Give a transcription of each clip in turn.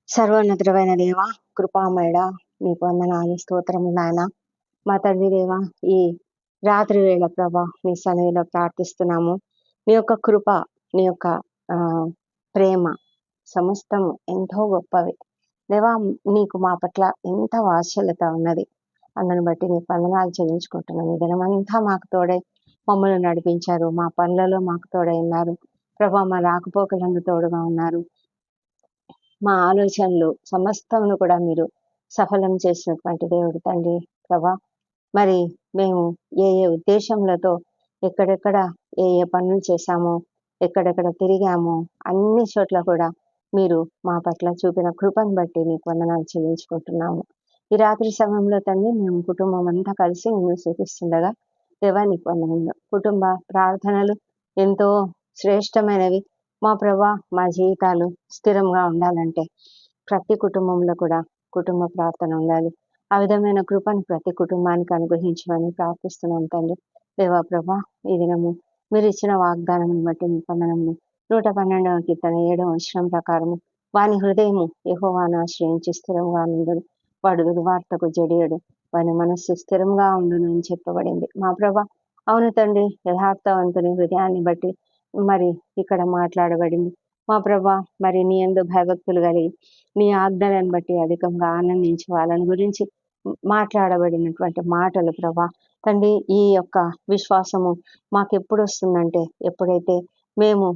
సర్వోన్నతుడైన దేవ, కృపామయుడ, నీకు వందనాలు, స్తోత్రము నాయన. మా తండ్రి దేవ, ఈ రాత్రి వేళ ప్రభా నీ సన్నిధిలో ప్రార్థిస్తున్నాము. నీ యొక్క కృప, నీ యొక్క ఆ ప్రేమ సమస్తము ఎంతో గొప్పవి దేవా. నీకు మా పట్ల ఎంత వాత్సల్యత ఉన్నది. అందుని బట్టి నీకు వందనాలు చెల్లించుకుంటున్నాను. ఈ దినమంతా మాకు తోడై మమ్మల్ని నడిపించారు. మా పనులలో మాకు తోడై ఉన్నారు ప్రభా. మా రాకపోకలందు తోడుగా ఉన్నారు. మా ఆలోచనలు సమస్తమును కూడా మీరు సఫలం చేసినటువంటి దేవుడు తండ్రి ప్రభా. మరి మేము ఏ ఏ ఉద్దేశములతో ఎక్కడెక్కడ ఏ ఏ పనులు చేశామో, ఎక్కడెక్కడ తిరిగామో, అన్ని చోట్ల కూడా మీరు మా పట్ల చూపిన కృపను బట్టి నీకు వందనాలు చెల్లించుకుంటున్నాము. ఈ రాత్రి సమయంలో తండ్రి మేము కుటుంబం అంతా కలిసి నిన్ను స్థుతిస్తుండగా దేవా నీకు వందనములు. కుటుంబ ప్రార్థనలు ఎంతో శ్రేష్టమైనవి మా ప్రభా. మా జీవితాలు స్థిరంగా ఉండాలంటే ప్రతి కుటుంబంలో కూడా కుటుంబ ప్రార్థన ఉండాలి. ఆ విధమైన కృపను ప్రతి కుటుంబానికి అనుగ్రహించమని ప్రార్థిస్తున్నాం తండ్రి దేవా ప్రభా. ఈ దినము మీరు ఇచ్చిన వాగ్దానం బట్టి మీ వందనములు. 112వ కీర్తన 7వ వచనం ప్రకారము వాని హృదయము యెహోవాను ఆశ్రయించి స్థిరంగా ఉండును, వాడు దుర్వార్తకు జడియడు, వాని మనస్సు స్థిరంగా ఉండును అని చెప్పబడింది మా ప్రభా. అవును తండ్రి, యథార్థవంతుని హృదయాన్ని బట్టి మరి ఇక్కడ మాట్లాడబడింది మా ప్రభా. మరి నీ యందు భయభక్తులు కలిగి నీ ఆజ్ఞలను బట్టి అధికంగా ఆనందించి వాళ్ళని గురించి మాట్లాడబడినటువంటి మాటలు ప్రభా తండ్రి. ఈ యొక్క విశ్వాసము మాకు ఎప్పుడు వస్తుందంటే ఎప్పుడైతే మేము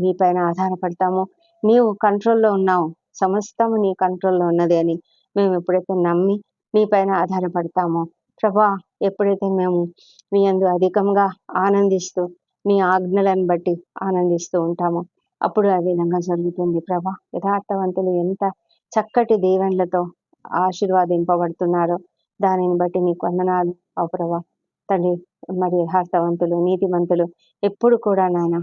నీ పైన ఆధారపడతామో, నీవు కంట్రోల్లో ఉన్నావు, సమస్తము నీ కంట్రోల్లో ఉన్నది అని మేము ఎప్పుడైతే నమ్మి నీ పైన ఆధారపడతామో ప్రభా, ఎప్పుడైతే మేము నీ యందు అధికంగా ఆనందిస్తూ నీ ఆజ్ఞలను బట్టి ఆనందిస్తూ ఉంటామో అప్పుడు ఆ విధంగా జరుగుతుంది ప్రభా. యథార్థవంతులు ఎంత చక్కటి దీవెనలతో ఆశీర్వాదింపబడుతున్నారో దానిని బట్టి నీకు వందనాలు ఓ ప్రభా తండ్రి. మరి యథార్థవంతులు నీతిమంతులు ఎప్పుడు కూడా నాయన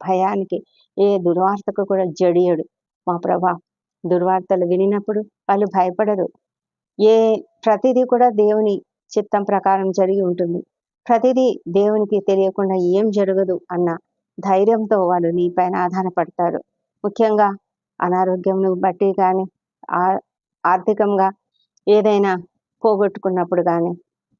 భయానికి ఏ దుర్వార్తకు కూడా జడియడు మా ప్రభా. దుర్వార్తలు వినినప్పుడు వాళ్ళు భయపడరు. ప్రతిదీ కూడా దేవుని చిత్తం ప్రకారం జరిగి ఉంటుంది. ప్రతిదీ దేవునికి తెలియకుండా ఏం జరగదు అన్న ధైర్యంతో వాళ్ళు నీ పైన ఆధారపడతారు. ముఖ్యంగా అనారోగ్యంను బట్టి కానీ, ఆర్థికంగా ఏదైనా పోగొట్టుకున్నప్పుడు కానీ,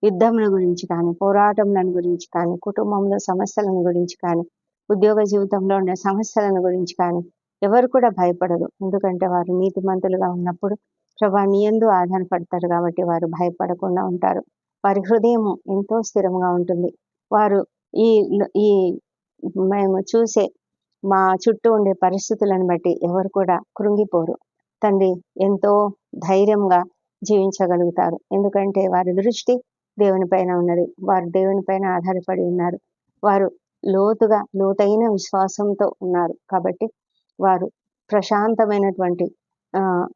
యుద్ధముల గురించి కానీ, పోరాటములను గురించి కానీ, కుటుంబంలో సమస్యలను గురించి కానీ, ఉద్యోగ జీవితంలో ఉండే సమస్యలను గురించి కానీ ఎవరు కూడా భయపడరు. ఎందుకంటే వారు నీతిమంతులుగా ఉన్నప్పుడు ప్రభా నీ యందు ఆధారపడతారు కాబట్టి వారు భయపడకుండా ఉంటారు. వారి హృదయము ఎంతో స్థిరంగా ఉంటుంది. వారు ఈ ఈ మేము చూసే మా చుట్టూ ఉండే పరిస్థితులను బట్టి ఎవరు కూడా కృంగిపోరు తండ్రి. ఎంతో ధైర్యంగా జీవించగలుగుతారు. ఎందుకంటే వారి దృష్టి దేవుని పైన ఉన్నది. వారు దేవుని పైన ఆధారపడి ఉన్నారు. వారు లోతైన విశ్వాసంతో ఉన్నారు కాబట్టి వారు ప్రశాంతమైనటువంటి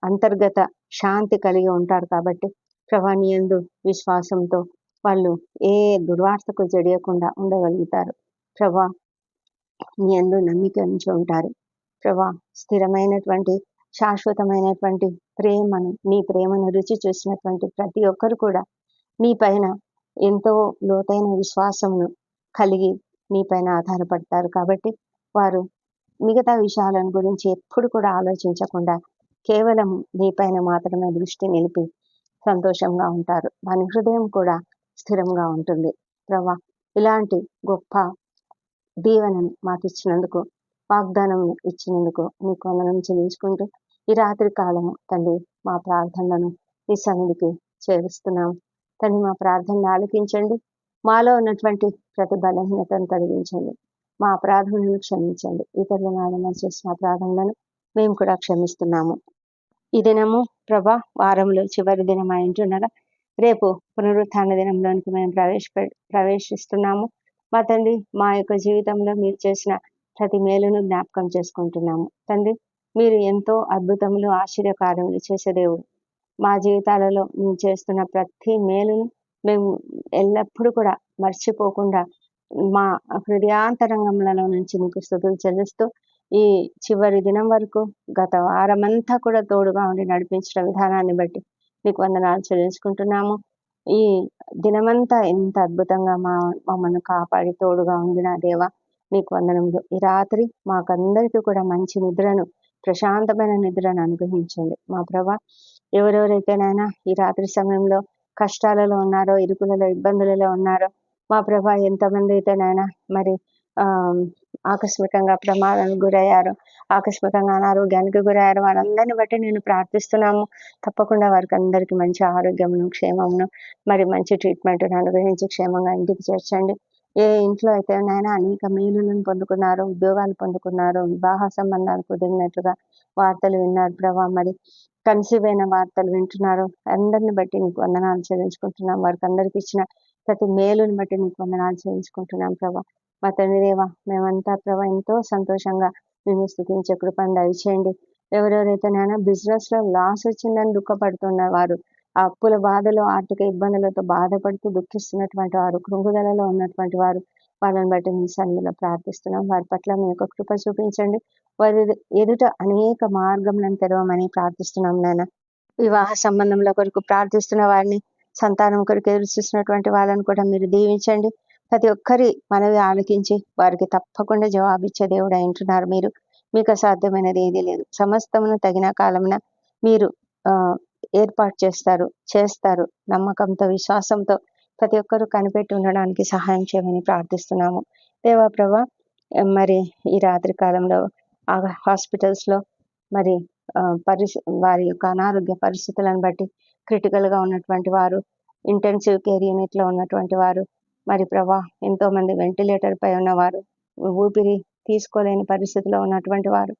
అంతర్గత శాంతి కలిగి ఉంటారు. కాబట్టి ప్రభా నీ యందు విశ్వాసంతో వాళ్ళు ఏ దుర్వార్తకు జడియకుండా ఉండగలుగుతారు ప్రభా. నీ యందు నమ్మిక ఉంచి ఉంటారు ప్రభా. స్థిరమైనటువంటి శాశ్వతమైనటువంటి ప్రేమను, నీ ప్రేమను రుచి చూసినటువంటి ప్రతి ఒక్కరు కూడా నీ పైన ఎంతో లోతైన విశ్వాసమును కలిగి నీ పైన ఆధారపడతారు. కాబట్టి వారు మిగతా విషయాలను గురించి ఎప్పుడు కూడా ఆలోచించకుండా కేవలం నీ పైన మాత్రమే దృష్టి నిలిపి సంతోషంగా ఉంటారు. వాని హృదయం కూడా స్థిరంగా ఉంటుంది ప్రభా. ఇలాంటి గొప్ప దీవెనను మాకు ఇచ్చినందుకు, వాగ్దానం ఇచ్చినందుకు నీకు వందనం చెల్లించుకుంటూ ఈ రాత్రి కాలము తండ్రి మా ప్రార్థనలను నీ సన్నిధికి చేరుస్తున్నాం తండ్రి. మా ప్రార్థనను ఆలకించండి. మాలో ఉన్నటువంటి ప్రతి బలహీనతను తొలగించండి. మా అపరాధములను క్షమించండి. ఇతరుల నాడన చేసిన అపరాధములను మేము కూడా క్షమిస్తున్నాము. ఈ దినము ప్రభా వారంలో చివరి దినం అయింటుండగా రేపు పునరుత్థాన దినంలోనికి మేము ప్రవేశిస్తున్నాము మా తండ్రి. మా యొక్క జీవితంలో మీరు చేసిన ప్రతి మేలును జ్ఞాపకం చేసుకుంటున్నాము తండ్రి. మీరు ఎంతో అద్భుతములు, ఆశ్చర్యకార్యములు చేసే దేవుడు. మా జీవితాలలో మీరు చేస్తున్న ప్రతి మేలును మేము ఎల్లప్పుడూ కూడా మర్చిపోకుండా మా హృదయాంతరంగంలో నుంచి మీకు స్తుతులు చెల్లిస్తూ ఈ చివరి దినం వరకు గత వారమంతా కూడా తోడుగా ఉండి నడిపించిన విధానాన్ని బట్టి మీకు వందనాలు చెల్లించుకుంటున్నాము. ఈ దినమంతా ఎంత అద్భుతంగా మమ్మల్ని కాపాడి తోడుగా ఉండిన దేవా నీకు వందనములు. ఈ రాత్రి మాకందరికీ కూడా మంచి నిద్రను ప్రశాంతమైన నిద్రను అనుగ్రహించండి మా ప్రభా. ఎవరెవరైతేనైనా ఈ రాత్రి సమయంలో కష్టాలలో ఉన్నారో, ఇరుకులలో, ఇబ్బందులలో ఉన్నారో మా ప్రభా, ఎంతమంది అయితేనైనా మరి ఆ ఆకస్మికంగా ప్రమాదానికి గురయ్యారు, ఆకస్మికంగా అనారోగ్యానికి గురయ్యారు, వాళ్ళందరిని బట్టి నేను ప్రార్థిస్తున్నాము. తప్పకుండా వారికి అందరికీ మంచి ఆరోగ్యమును, క్షేమమును, మరి మంచి ట్రీట్మెంట్ను అనుగ్రహించి క్షేమంగా ఇంటికి చేర్చండి. ఏ ఇంట్లో అయితేనైనా అనేక మేలులను పొందుకున్నారో, ఉద్యోగాలు పొందుకున్నారో, వివాహ సంబంధాలు కుదిరినట్లుగా వార్తలు విన్నారు ప్రభా. మరి కన్సీవ్ అయిన వార్తలు వింటున్నారు. అందరిని బట్టి నీకు వందనాలు చెల్లించుకుంటున్నాం. వారికి అందరికి ఇచ్చిన ప్రతి మేలుని బట్టి నీకు వందనాలు చెల్లించుకుంటున్నాం ప్రభా. మా తండ్రి దేవా, మేమంతా ప్రభా ఎంతో సంతోషంగా నిన్ను స్తుతించే కృపను దయచేయండి. ఎవరెవరైతేనైనా బిజినెస్ లో లాస్ వచ్చిందని దుఃఖపడుతున్న వారు, ఆ అప్పుల బాధలు, ఆర్థిక ఇబ్బందులతో బాధపడుతూ దుఃఖిస్తున్నటువంటి వారు, కృంగుదలలో ఉన్నటువంటి వారు, వాళ్ళని బట్టి మీ సన్నిధిలో ప్రార్థిస్తున్నాం. వారి పట్ల మీ యొక్క కృప చూపించండి. వారి ఎదుట అనేక మార్గములను తెరవమని ప్రార్థిస్తున్నాం నాయన. వివాహ సంబంధంలో కొరకు ప్రార్థిస్తున్న వారిని, సంతానం కొరకు ఎదురు చూసినటువంటి వాళ్ళని కూడా మీరు దీవించండి. ప్రతి ఒక్కరి మనవి ఆలకించి వారికి తప్పకుండా జవాబిచ్చే దేవుడు అంటున్నారు మీరు. మీకు అసాధ్యమైనది ఏదీ లేదు. సమస్తమును తగిన కాలమున మీరు ఏర్పాటు చేస్తారు. నమ్మకంతో, విశ్వాసంతో ప్రతి ఒక్కరూ కనిపెట్టి ఉండడానికి సహాయం చేయమని ప్రార్థిస్తున్నాము. దేవా ప్రభా, మరి ఈ రాత్రి కాలంలో హాస్పిటల్స్ లో మరి వారి యొక్క అనారోగ్య పరిస్థితులను బట్టి క్రిటికల్ గా ఉన్నటువంటి వారు, ఇంటెన్సివ్ కేర్ యూనిట్ లో ఉన్నటువంటి వారు, మరి ప్రభా ఎంతో మంది వెంటిలేటర్ పై ఉన్నవారు, ఊపిరి తీసుకోలేని పరిస్థితిలో ఉన్నటువంటి వారు,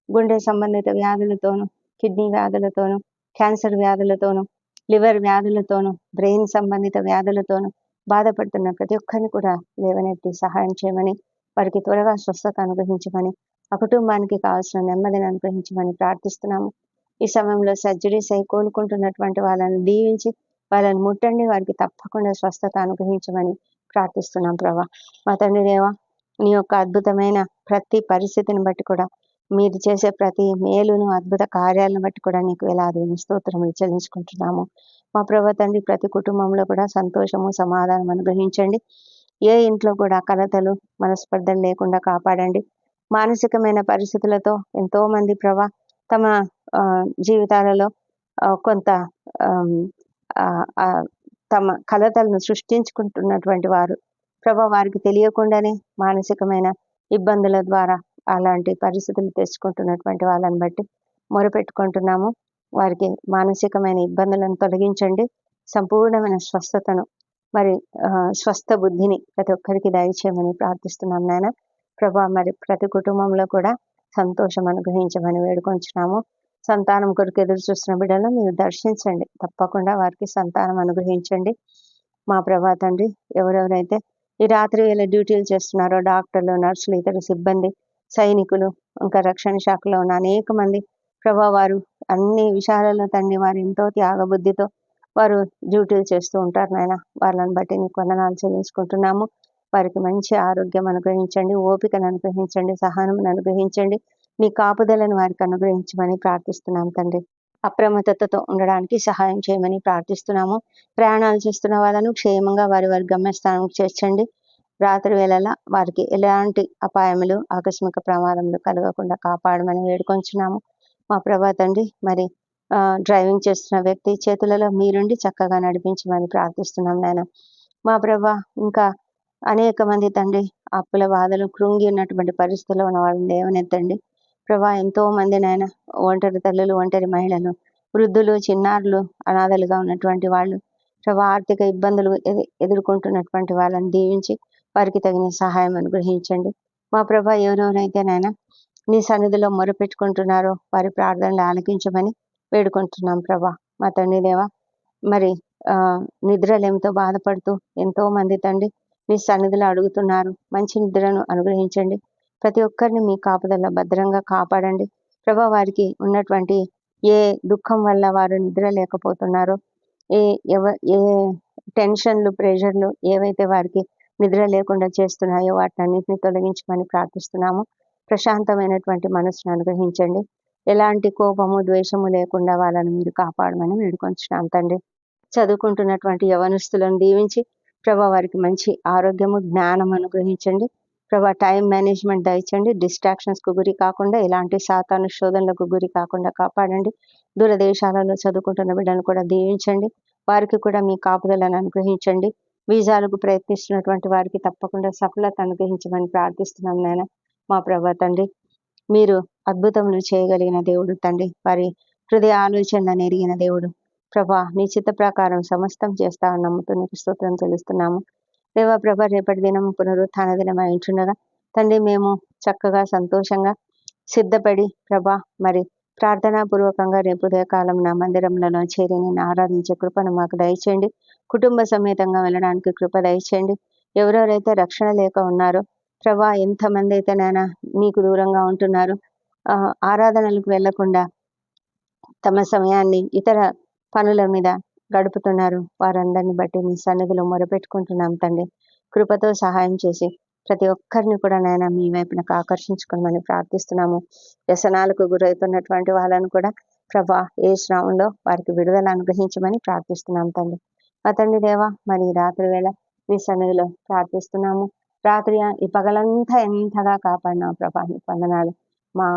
గుండె సంబంధిత వ్యాధులతోనూ, కిడ్నీ వ్యాధులతోనూ, క్యాన్సర్ వ్యాధులతోనూ, లివర్ వ్యాధులతోనూ, బ్రెయిన్ సంబంధిత వ్యాధులతోనూ బాధపడుతున్న ప్రతి ఒక్కరిని కూడా లేవనెత్తి సహాయం చేయమని, వారికి త్వరగా స్వస్థత అనుగ్రహించమని, ఆ కుటుంబానికి కావాల్సిన నెమ్మదిని అనుగ్రహించమని ప్రార్థిస్తున్నాము. ఈ సమయంలో సర్జరీస్ అయి కోలుకుంటున్నటువంటి వాళ్ళని దీవించి వాళ్ళని ముట్టండి. వారికి తప్పకుండా స్వస్థత అనుగ్రహించమని ప్రార్థిస్తున్నాం ప్రభా. మా తండ్రి దేవా, నీ యొక్క అద్భుతమైన ప్రతి పరిస్థితిని బట్టి కూడా, మీరు చేసే ప్రతి మేలును, అద్భుత కార్యాలను బట్టి కూడా నీకు వేలాది స్తోత్రములు చెల్లించుకుంటున్నాము. మా ప్రభా తండ్రి, ప్రతి కుటుంబంలో కూడా సంతోషము, సమాధానం అనుగ్రహించండి. ఏ ఇంట్లో కూడా కలతలు, మనస్పర్ధలు లేకుండా కాపాడండి. మానసికమైన పరిస్థితులతో ఎంతో మంది ప్రభా తమ జీవితాలలో కొంత తమ కలతలను సృష్టించుకుంటున్నటువంటి వారు ప్రభా, వారికి తెలియకుండానే మానసికమైన ఇబ్బందుల ద్వారా అలాంటి పరిస్థితులు తెచ్చుకుంటున్నటువంటి వాళ్ళని బట్టి మొరపెట్టుకుంటున్నాము. వారికి మానసికమైన ఇబ్బందులను తొలగించండి. సంపూర్ణమైన స్వస్థతను, మరి స్వస్థ బుద్ధిని ప్రతి ఒక్కరికి దయచేయమని ప్రార్థిస్తున్నాం నాయన ప్రభా. మరి ప్రతి కుటుంబంలో కూడా సంతోషం అనుగ్రహించమని వేడుకొంచున్నాము. సంతానం కొరకు ఎదురు చూస్తున్న బిడ్డలను మీరు దర్శించండి. తప్పకుండా వారికి సంతానం అనుగ్రహించండి మా ప్రభా తండ్రి. ఎవరెవరైతే ఈ రాత్రి వేళ డ్యూటీలు చేస్తున్నారో, డాక్టర్లు, నర్సులు, ఇతర సిబ్బంది, సైనికులు, ఇంకా రక్షణ శాఖలో ఉన్న అనేక మంది ప్రభా, వారు అన్ని విషయాలలో తండ్రి వారు ఎంతో త్యాగబుద్ధితో వారు డ్యూటీలు చేస్తూ ఉంటారు నాయన. వాళ్ళని బట్టి నీకు వందనాలు చెల్లించుకుంటున్నాము. వారికి మంచి ఆరోగ్యం అనుగ్రహించండి, ఓపికను అనుగ్రహించండి, సహనం అనుగ్రహించండి, నీ కాపుదలను వారికి అనుగ్రహించమని ప్రార్థిస్తున్నాం తండ్రి. అప్రమత్తతతో ఉండడానికి సహాయం చేయమని ప్రార్థిస్తున్నాము. ప్రయాణాలు చేస్తున్న వాళ్ళను క్షేమంగా వారి గమ్యస్థానానికి చేర్చండి. రాత్రి వేళలా వారికి ఎలాంటి అపాయములు, ఆకస్మిక ప్రమాదములు కలగకుండా కాపాడమని వేడుకొంచున్నాము మా ప్రభా తండ్రి. మరి డ్రైవింగ్ చేస్తున్న వ్యక్తి చేతులలో మీరుండి చక్కగా నడిపించమని ప్రార్థిస్తున్నాం నాయన మా ప్రభా. ఇంకా అనేక మంది తండ్రి అప్పుల బాధలు, కృంగి ఉన్నటువంటి పరిస్థితుల్లో ఉన్న వాళ్ళని లేవనెత్తండి ప్రభా. ఎంతో మంది నాయన ఒంటరి తల్లులు, ఒంటరి మహిళలు, వృద్ధులు, చిన్నారులు, అనాథలుగా ఉన్నటువంటి వాళ్ళు ప్రభా, ఆర్థిక ఇబ్బందులు ఎదుర్కొంటున్నటువంటి వాళ్ళని దీవించి వారికి తగిన సహాయం అనుగ్రహించండి మా ప్రభా. ఎవరెవరైతే నాయన నీ సన్నిధిలో మొరపెట్టుకుంటున్నారో వారి ప్రార్థనలు ఆలకించమని వేడుకుంటున్నాం ప్రభా. మా తండ్రి దేవా, మరి నిద్రలేమితో బాధపడుతూ ఎంతో మంది తండ్రి మీ సన్నిధిలో అడుగుతున్నారు. మంచి నిద్రను అనుగ్రహించండి. ప్రతి ఒక్కరిని మీ కాపుదల భద్రంగా కాపాడండి ప్రభా. వారికి ఉన్నటువంటి ఏ దుఃఖం వల్ల వారు నిద్ర లేకపోతున్నారో, ఏ టెన్షన్లు, ప్రెషర్లు ఏవైతే వారికి నిద్ర లేకుండా చేస్తున్నాయో వాటినన్నింటినీ తొలగించమని ప్రార్థిస్తున్నాము. ప్రశాంతమైనటువంటి మనసును అనుగ్రహించండి. ఎలాంటి కోపము, ద్వేషము లేకుండా వాళ్ళని మీరు కాపాడమని వేడుకొంచున్నాం తండ్రి. చదువుకుంటున్నటువంటి యవనస్తులను దీవించి ప్రభా, వారికి మంచి ఆరోగ్యము, జ్ఞానం అనుగ్రహించండి. ప్రభా టైం మేనేజ్మెంట్ దయచండి. డిస్ట్రాక్షన్స్‌కు గురి కాకుండా, ఎలాంటి సాతాను శోధనలకు గురి కాకుండా కాపాడండి. దూరదేశాలలో చదువుకుంటున్న బిడ్డలను కూడా దీవించండి. వారికి కూడా మీ కాపుదలను అనుగ్రహించండి. వీసాలకు ప్రయత్నిస్తున్నటువంటి వారికి తప్పకుండా సఫలత అనుగ్రహించమని ప్రార్థిస్తున్నాం నాయన. మా ప్రభా తండ్రి, మీరు అద్భుతములు చేయగలిగిన దేవుడు తండ్రి. వారి హృదయ ఆలోచనలను ఎరిగిన దేవుడు. ప్రభా నీ చిత్త ప్రకారం సమస్తం చేస్తామని నమ్ముతూ నీకు స్తోత్రం చెల్లిస్తున్నాము. దేవా ప్రభ, రేపటి దినం పునరుత్థాన దినం అయించుండగా తండ్రి, మేము చక్కగా సంతోషంగా సిద్ధపడి ప్రభా మరి ప్రార్థనాపూర్వకంగా రేపు ఉదయకాలం నా మందిరంలో చేరి నేను ఆరాధించే కృపను మాకు దయచేయండి. కుటుంబ సమేతంగా వెళ్ళడానికి కృప దయచేయండి. ఎవరెవరైతే రక్షణ లేక ఉన్నారో ప్రభా, ఎంతమంది అయితే నాయన నీకు దూరంగా ఉంటున్నారు, ఆరాధనలకు వెళ్లకుండా తమ సమయాన్ని ఇతర పనుల మీద గడుపుతున్నారు, వారందరిని బట్టి మీ సన్నిధిలో మొరపెట్టుకుంటున్నాం తండ్రి. కృపతో సహాయం చేసి ప్రతి ఒక్కరిని కూడా నాయన మీ వైపునకు ఆకర్షించుకోమని ప్రార్థిస్తున్నాము. వ్యసనాలకు గురవుతున్నటువంటి వాళ్ళను కూడా ప్రభా ఏ శ్రామంలో వారికి విడుదల అనుగ్రహించమని ప్రార్థిస్తున్నాం తండ్రి. మా తండ్రి దేవా, మరి ఈ రాత్రి వేళ మీ సన్నిధిలో ప్రార్థిస్తున్నాము. రాత్రి ఈ పగలంతా ఎంతగా కాపాడినావు ప్రభా, నీ వందనాలు. మా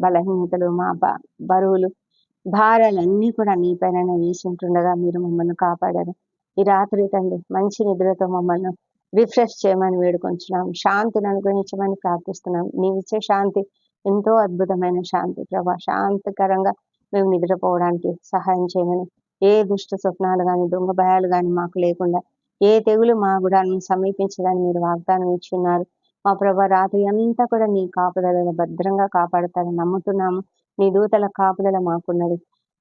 బలహీనతలు, మా బరువులు, భారాలన్నీ కూడా నీ పైన వేసి ఉంటుండగా మీరు మమ్మల్ని కాపాడారు. ఈ రాత్రి తండ్రి మంచి నిద్రతో మమ్మల్ని రిఫ్రెష్ చేయమని వేడుకొంచున్నాం. శాంతిని అనుగ్రహించమని ప్రార్థిస్తున్నాం. నీవిచ్చే శాంతి ఎంతో అద్భుతమైన శాంతి ప్రభా. శాంతికరంగా మేము నిద్రపోవడానికి సహాయం చేయమని, ఏ దుష్ట స్వప్నాలు కానీ దొంగ భయాలు కానీ మాకు లేకుండా, ఏ తెగులు మా గుడాన్ని సమీపించదని మీరు వాగ్దానం ఇచ్చున్నారు. మా ప్రభా, రాత్రి అంతా కూడా నీ కాపుదలలో భద్రంగా కాపాడుతారని నమ్ముతున్నాము. నీ దూతల కాపుదల మాకున్నది.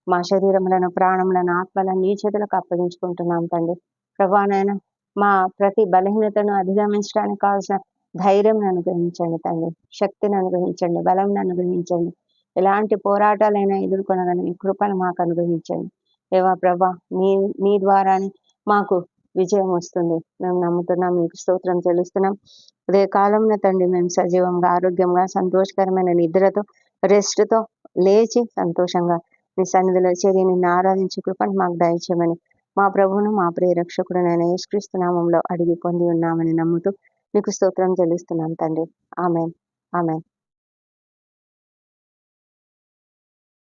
మా శరీరములను, ప్రాణములను, ఆత్మలను నీ చేతులకు అప్పగించుకుంటున్నాం తండ్రి. ప్రభా నాయన, మా ప్రతి బలహీనతను అధిగమించడానికి కావాల్సిన ధైర్యం అనుగ్రహించండి తండ్రి. శక్తిని అనుగ్రహించండి, బలం అనుగ్రహించండి. ఎలాంటి పోరాటాలైనా ఎదుర్కొనగలని కృపను మాకు అనుగ్రహించండి. దేవా ప్రభా, నీ ద్వారానే మాకు విజయం వస్తుంది. మేము నమ్ముతున్నాం, మీకు స్తోత్రం చెల్లిస్తున్నాం. అదే కాలంలో తండ్రి, మేము సజీవంగా, ఆరోగ్యంగా, సంతోషకరమైన నిద్రతో, రెస్ట్తో లేచి సంతోషంగా నీ సన్నిధిలో చేరి నిన్ను ఆరాధించే కృపను మాకు దయచేయమని మా ప్రభువును, మా ప్రియ రక్షకుడు అయిన యేసుక్రీస్తు నామములో అడిగి పొంది ఉన్నామని నమ్ముతూ మీకు స్తోత్రం చెల్లిస్తున్నాం తండ్రి. ఆమేన్, ఆమేన్.